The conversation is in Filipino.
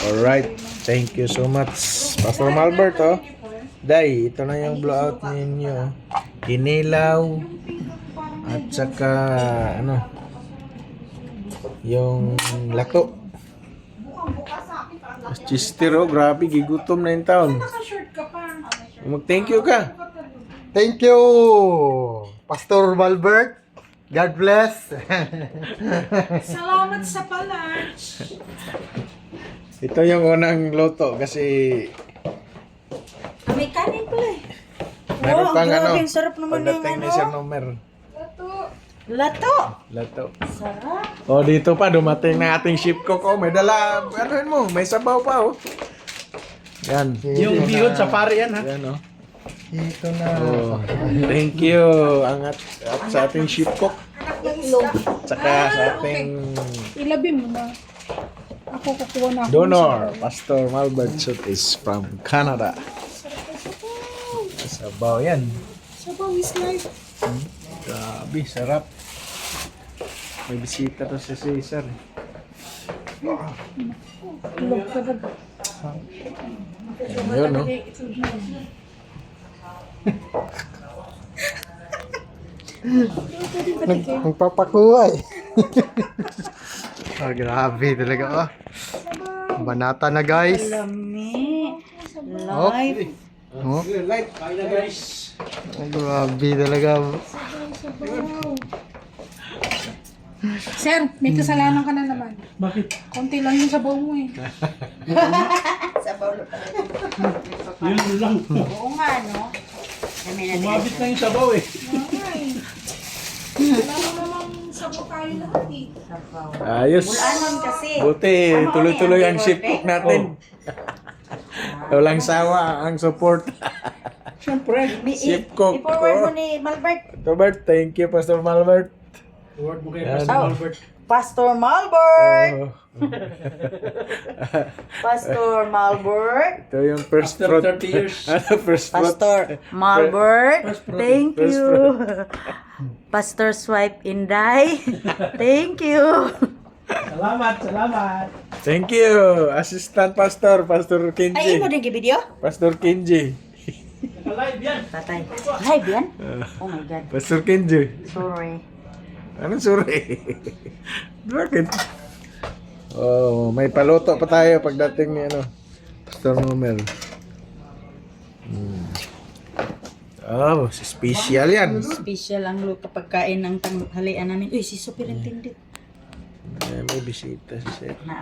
Alright, thank you so much. Pastor Malbert, oh. Day, ito na yung blowout ninyo. Inilaw. At saka, yung lato. Chister, oh, grabe, gigutom na yung taon. Mag-thank you ka. Thank you, Pastor Malbert. God bless. Salamat sa palunch. Ito yung unang luto kasi May kanin pala eh. meron pang grabe, sarap naman yung pagdating ni Sir Nomer. Lato. Lato. Sarap. Oh, dito pa dumating na ating ship cook. Oh, may dala, ano mo, may sabaw pa, oh. Yan. Yung bihon safari yan ha. Yan, oh. Ito na. Oh, thank you at sa ating ship cook. Tsaka sa ating Ilabi mo na. Ako kukuha na ako. donor, Pastor Malbert Sut is from Canada. Sabaw yan. Sabaw is life. Grabe, sarap. May bisita to si Cesar. Tulog ka ba? Ayun, no? Nagpapakuha eh. Oh, grabe talaga. Oh. Banata na guys. Lami. Live. Oh, Light, kain na guys. oh, grabe talaga. Sir, may kasalanan ka na naman. Bakit? Konti lang yung sabaw mo eh. Yun lang. Oo nga, no? Dami na din. Umabit na yung sabaw eh. Wala mo namang sabaw tayo lahat eh. Sabaw. Ayos. Bulanon kasi. Buti, tuloy-tuloy ang ship cook natin. Walang sawa ang support. Siyempre. Ship cook. I-forward mo ni Malbert. Robert, thank you, Pastor Malbert. Award mo kay Yan. Pastor Albert. Pastor Malbert. Oh. Pastor Malbert. Ito yung first After fruit. 30 years. First fruit. Pastor Malbert. First fruit. Thank First you. Pastor Swipe Inday. Thank you. Salamat, salamat. Thank you, Assistant Pastor, Pastor Ay, mo Kenji. din video? Pastor Kenji. Naka-live yan. Patay. Live yan? Oh my God. Pastor Kenji. Sorry. Anong suri? Bakit? Oh, may paluto pa tayo pagdating ni Pastor Nomer. Oh, special yan. Special ang luto pagkain ng tanghalian namin. Uy, si Superintendent. May bisita si Sir.